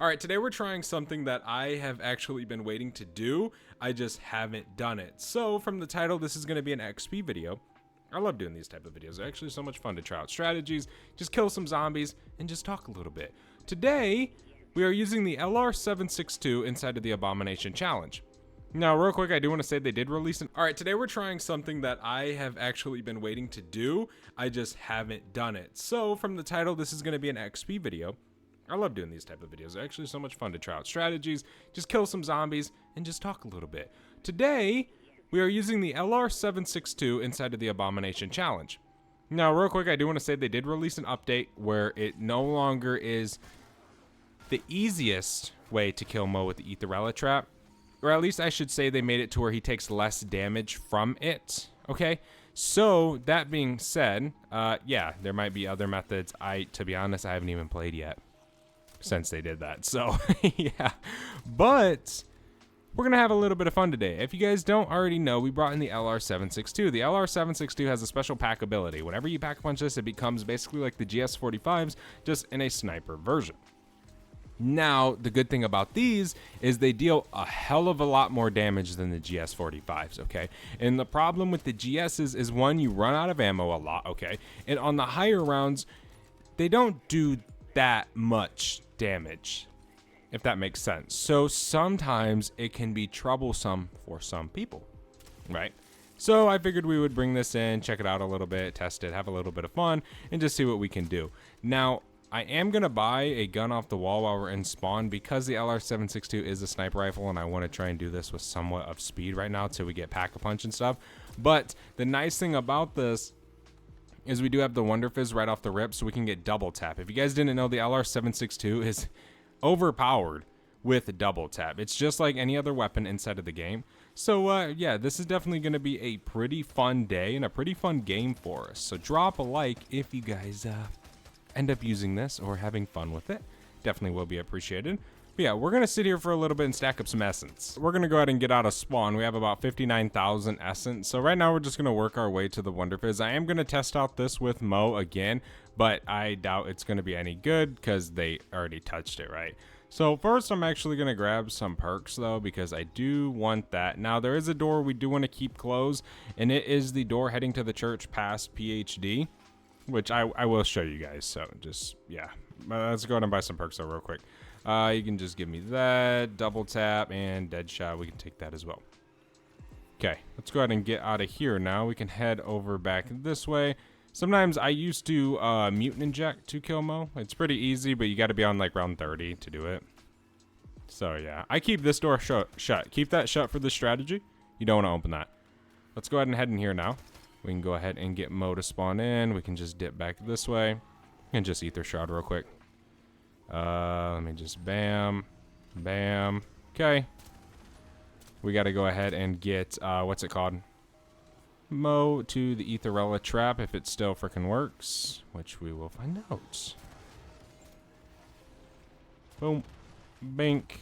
All right, today we're trying something that I have actually been waiting to do. I just haven't done it. So from the title, this is going to be an XP video. I love doing these type of videos. They're actually so much fun to try out strategies, just kill some zombies, and just talk a little bit. Today, we are using the LR762 inside of the Abomination Challenge. Now, real quick, I do want to say they did release an... All right, today we're trying something that I have actually been waiting to do. I just haven't done it. So from the title, this is going to be an XP video. I love doing these type of videos. They're actually so much fun to try out strategies, just kill some zombies, and just talk a little bit. Today, we are using the LR762 inside of the Abomination Challenge. Now, real quick, I do want to say they did release an update where it no longer is the easiest way to kill Mo with the Etherella trap. Or at least I should say they made it to where he takes less damage from it, okay? So, that being said, yeah, there might be other methods. To be honest, I haven't even played yet since they did that. So, yeah. But we're going to have a little bit of fun today. If you guys don't already know, we brought in the LR762. The LR762 has a special pack ability. Whenever you pack punch this, it becomes basically like the GS45s, just in a sniper version. Now, the good thing about these is they deal a hell of a lot more damage than the GS45s, okay? And the problem with the GSs is, one, you run out of ammo a lot, okay? And on the higher rounds, they don't do that much damage, if that makes sense. So sometimes it can be troublesome for some people, right? So I figured we would bring this in, check it out a little bit, test it, have a little bit of fun, and just see what we can do. Now, I am going to buy a gun off the wall while we're in spawn because the LR762 is a sniper rifle and I want to try and do this with somewhat of speed right now till we get pack-a-punch and stuff. But the nice thing about this is we do have the Wonder Fizz right off the rip, so we can get double tap. If you guys didn't know, the LR762 is overpowered with double tap. It's just like any other weapon inside of the game. So yeah, this is definitely going to be a pretty fun day and a pretty fun game for us. So drop a like if you guys end up using this or having fun with it. Definitely will be appreciated. But yeah, we're going to sit here for a little bit and stack up some essence. We're going to go ahead and get out of spawn. We have about 59,000 essence. So right now we're just going to work our way to the Wonder Fizz. I am going to test out this with Mo again, but I doubt it's going to be any good because they already touched it, right? So first I'm actually going to grab some perks though, because I do want that. Now there is a door we do want to keep closed, and it is the door heading to the church past PhD, which I will show you guys. So just, yeah, let's go ahead and buy some perks though real quick. You can just give me that, double tap, and dead shot. We can take that as well. Okay, let's go ahead and get out of here now. We can head over back this way. Sometimes I used to mutant inject to kill Mo. It's pretty easy, but you got to be on like round 30 to do it. So yeah, I keep this door shut. Keep that shut for the strategy. You don't want to open that. Let's go ahead and head in here now. We can go ahead and get Mo to spawn in. We can just dip back this way and just ether shroud real quick. Let me just bam, bam. Okay. We got to go ahead and get, what's it called? Mo to the Etherella trap if it still freaking works, which we will find out. Boom. Bink.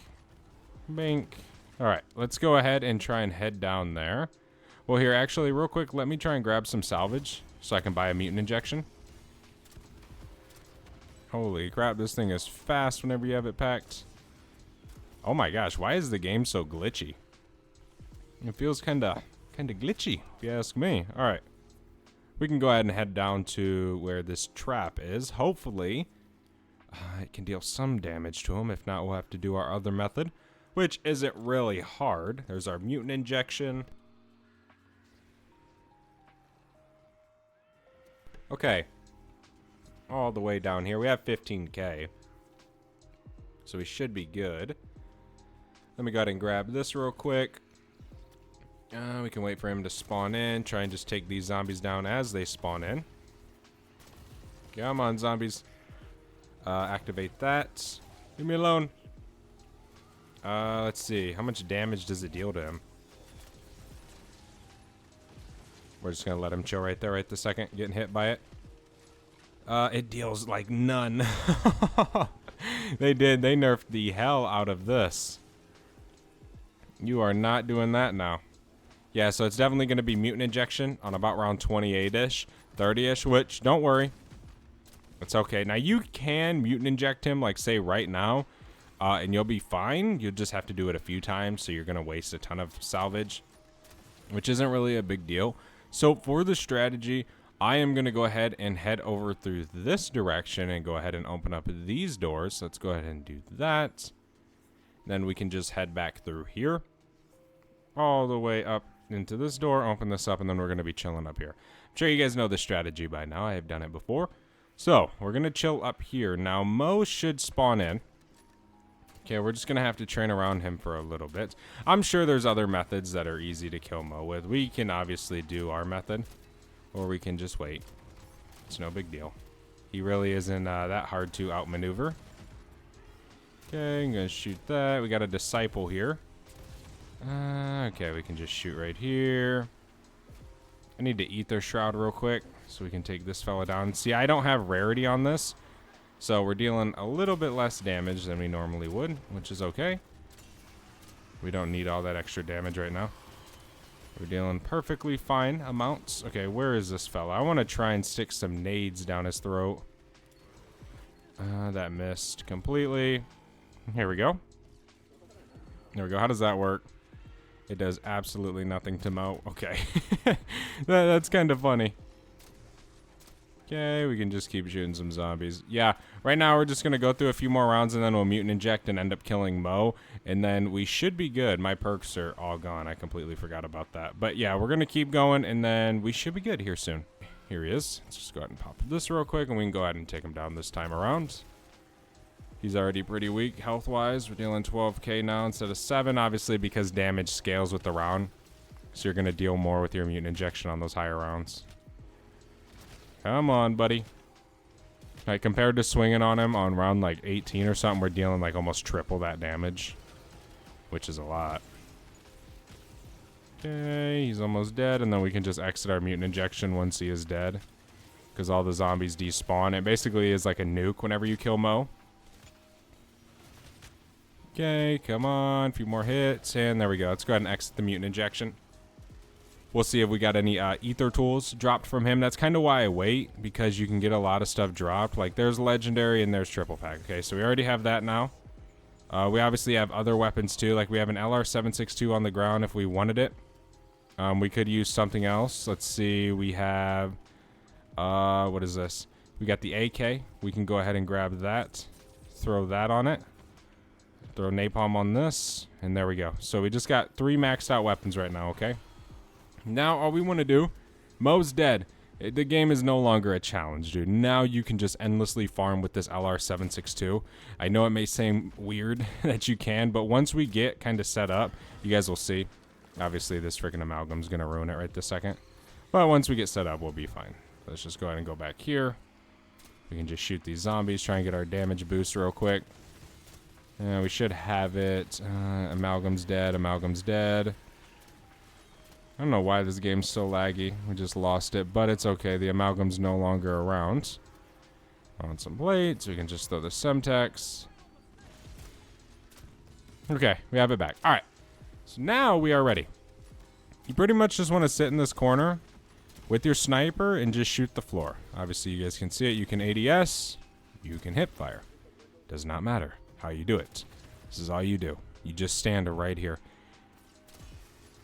Bink. All right, let's go ahead and try and head down there. Well, here, actually, real quick, let me try and grab some salvage so I can buy a mutant injection. Holy crap, this thing is fast whenever you have it packed. Oh my gosh, why is the game so glitchy? It feels kinda glitchy, if you ask me. Alright. We can go ahead and head down to where this trap is. Hopefully, it can deal some damage to him. If not, we'll have to do our other method, which isn't really hard. There's our mutant injection. Okay. All the way down here. We have 15k. So we should be good. Let me go ahead and grab this real quick. We can wait for him to spawn in. Try and just take these zombies down as they spawn in. Come on, zombies. Activate that. Leave me alone. Let's see. How much damage does it deal to him? We're just going to let him chill right there right this second. Getting hit by it. It deals like none. They nerfed the hell out of this. You are not doing that now. Yeah, so it's definitely going to be mutant injection on about round 28-ish, 30-ish, which, don't worry. It's okay. Now, you can mutant inject him, like, say, right now. and you'll be fine. You'll just have to do it a few times, so you're going to waste a ton of salvage, which isn't really a big deal. So for the strategy, I am going to go ahead and head over through this direction and go ahead and open up these doors. Let's go ahead and do that. Then we can just head back through here, all the way up into this door, open this up, and then we're going to be chilling up here. I'm sure you guys know this strategy by now. I have done it before. So we're going to chill up here. Now, Mo should spawn in. Okay, we're just going to have to train around him for a little bit. I'm sure there's other methods that are easy to kill Mo with. We can obviously do our method, or we can just wait. It's no big deal. He really isn't that hard to outmaneuver. Okay, I'm going to shoot that. We got a disciple here. Okay, we can just shoot right here. I need to ether shroud real quick so we can take this fella down. See, I don't have rarity on this, so we're dealing a little bit less damage than we normally would, which is okay. We don't need all that extra damage right now. We're dealing perfectly fine amounts. Okay, where is this fella? I want to try and stick some nades down his throat. That missed completely. Here we go. There we go. How does that work? It does absolutely nothing to Mo. Okay. That's kind of funny. Okay, we can just keep shooting some zombies. Yeah, right now we're just going to go through a few more rounds and then we'll mutant inject and end up killing Mo. And then we should be good. My perks are all gone. I completely forgot about that. But yeah, we're going to keep going and then we should be good here soon. Here he is. Let's just go ahead and pop this real quick and we can go ahead and take him down this time around. He's already pretty weak health-wise. We're dealing 12k now instead of 7, obviously because damage scales with the round. So you're going to deal more with your mutant injection on those higher rounds. Come on, buddy. Like, compared to swinging on him on round like 18 or something, we're dealing like almost triple that damage, which is a lot. Okay, he's almost dead, and then we can just exit our mutant injection once he is dead, because all the zombies despawn. It basically is like a nuke whenever you kill Mo. Okay, come on, a few more hits, and there we go. Let's go ahead and exit the mutant injection. We'll see if we got any ether tools dropped from him. That's kind of why I wait, because you can get a lot of stuff dropped. Like, there's legendary and there's triple pack. Okay, so we already have that now. We obviously have other weapons too. Like, we have an LR762 on the ground if we wanted it. We could use something else. Let's see, we have... what is this? We got the AK. We can go ahead and grab that. Throw that on it. Throw napalm on this, and there we go. So we just got 3 maxed out weapons right now, okay? Now all we want to do, Mo's dead. The game is no longer a challenge, dude. Now you can just endlessly farm with this LR762. I know it may seem weird that you can, but once we get kind of set up, you guys will see. Obviously, this freaking amalgam's going to ruin it right this second. But once we get set up, we'll be fine. Let's just go ahead and go back here. We can just shoot these zombies, try and get our damage boost real quick. We should have it. Amalgam's dead. Amalgam's dead. I don't know why this game's so laggy. We just lost it, but it's okay. The amalgam's no longer around. On some plates, we can just throw the Semtex. Okay, we have it back. All right, so now we are ready. You pretty much just want to sit in this corner with your sniper and just shoot the floor. Obviously, you guys can see it. You can ADS, you can hip fire. Does not matter how you do it. This is all you do. You just stand right here.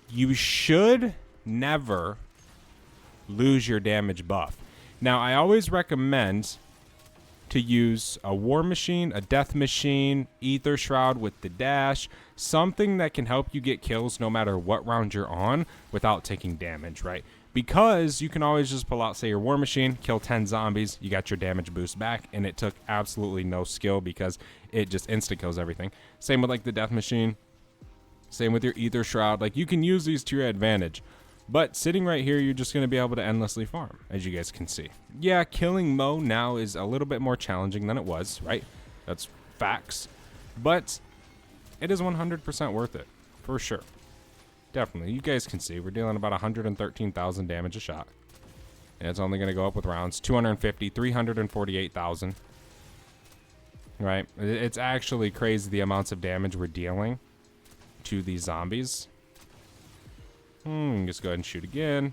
You should never lose your damage buff. Now, I always recommend to use a war machine, a death machine, ether shroud with the dash, something that can help you get kills no matter what round you're on without taking damage, right? Because you can always just pull out, say, your war machine, kill 10 zombies, you got your damage boost back, and it took absolutely no skill because it just insta-kills everything. Same with, like, the death machine. Same with your ether shroud. Like, you can use these to your advantage. But sitting right here, you're just going to be able to endlessly farm, as you guys can see. Yeah, killing Mo now is a little bit more challenging than it was, right? That's facts. But it is 100% worth it, for sure. Definitely. You guys can see we're dealing about 113,000 damage a shot. And it's only going to go up with rounds. 250, 348,000. Right? It's actually crazy the amounts of damage we're dealing to these zombies. Just go ahead and shoot again.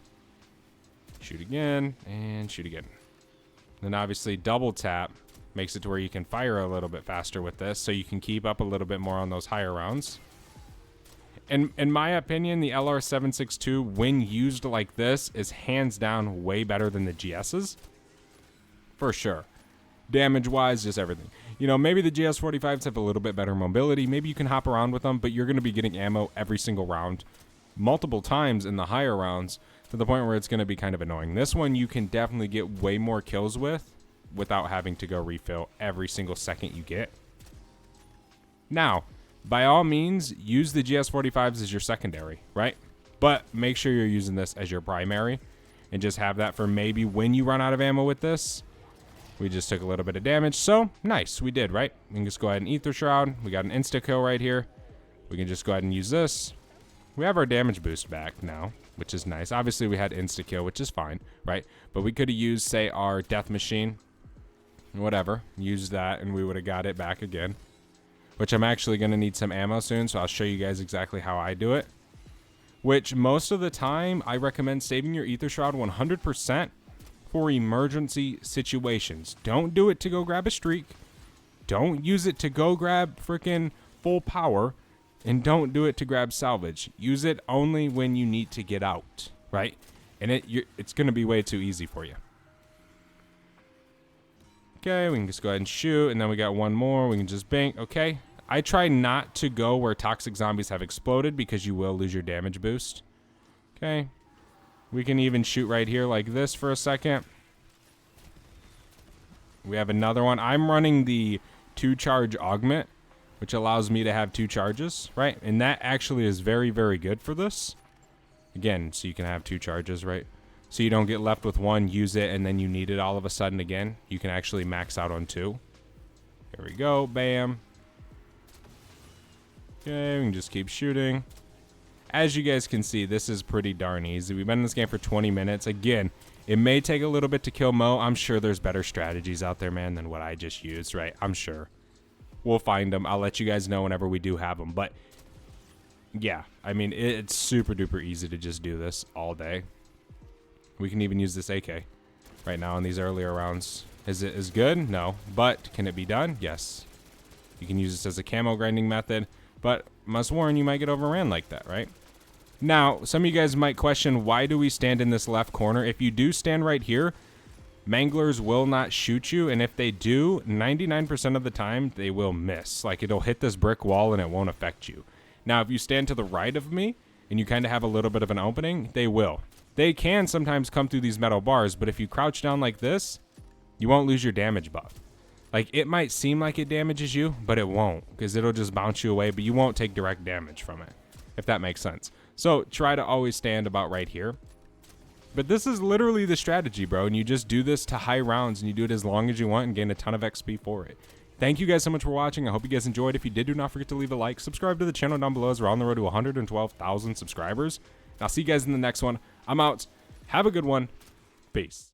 Shoot again. And shoot again. Then obviously double tap Makes it to where you can fire a little bit faster with this, so you can keep up a little bit more on those higher rounds. And in my opinion, the LR762, when used like this, is hands down way better than the GS's. For sure. Damage-wise, just everything. You know, maybe the GS45s have a little bit better mobility. Maybe you can hop around with them, but you're going to be getting ammo every single round, multiple times in the higher rounds, to the point where it's going to be kind of annoying. This one you can definitely get way more kills with without having to go refill every single second you get. Now, by all means, use the GS45s as your secondary, right? But make sure you're using this as your primary, and just have that for maybe when you run out of ammo with this. We just took a little bit of damage, so nice, we did, right? We can just go ahead and Ether Shroud. We got an insta-kill right here. We can just go ahead and use this. We have our damage boost back now, which is nice. Obviously, we had insta-kill, which is fine, right? But we could have used, say, our death machine, whatever, use that, and we would have got it back again, which I'm actually going to need some ammo soon, so I'll show you guys exactly how I do it, which most of the time I recommend saving your Ether Shroud 100% for emergency situations. Don't do it to go grab a streak, don't use it to go grab freaking full power, and don't do it to grab salvage. Use it only when you need to get out, right? And it's going to be way too easy for you. Okay, we can just go ahead and shoot, and then we got one more. We can just bank. Okay, I try not to go where toxic zombies have exploded because you will lose your damage boost. Okay, we can even shoot right here like this for a second. We have another one. I'm running the 2-charge augment, which allows me to have 2 charges, right? And that actually is very, very good for this. Again, so you can have 2 charges, right? So you don't get left with 1, use it, and then you need it all of a sudden again. You can actually max out on 2. Here we go, bam. Okay, we can just keep shooting. As you guys can see, this is pretty darn easy. We've been in this game for 20 minutes. Again, it may take a little bit to kill Mo. I'm sure there's better strategies out there, man, than what I just used, right? I'm sure. We'll find them. I'll let you guys know whenever we do have them. But, yeah, I mean, it's super duper easy to just do this all day. We can even use this AK right now in these earlier rounds. Is it as good? No. But can it be done? Yes. You can use this as a camo grinding method. But must warn, you might get overran like that, right? Now, some of you guys might question, why do we stand in this left corner? If you do stand right here, manglers will not shoot you. And if they do, 99% of the time, they will miss. Like, it'll hit this brick wall and it won't affect you. Now, if you stand to the right of me and you kind of have a little bit of an opening, they will. They can sometimes come through these metal bars, but if you crouch down like this, you won't lose your damage buff. Like, it might seem like it damages you, but it won't, because it'll just bounce you away, but you won't take direct damage from it, if that makes sense. So try to always stand about right here. But this is literally the strategy, bro, and you just do this to high rounds, and you do it as long as you want and gain a ton of XP for it. Thank you guys so much for watching. I hope you guys enjoyed. If you did, do not forget to leave a like. Subscribe to the channel down below as we're on the road to 112,000 subscribers. And I'll see you guys in the next one. I'm out. Have a good one. Peace.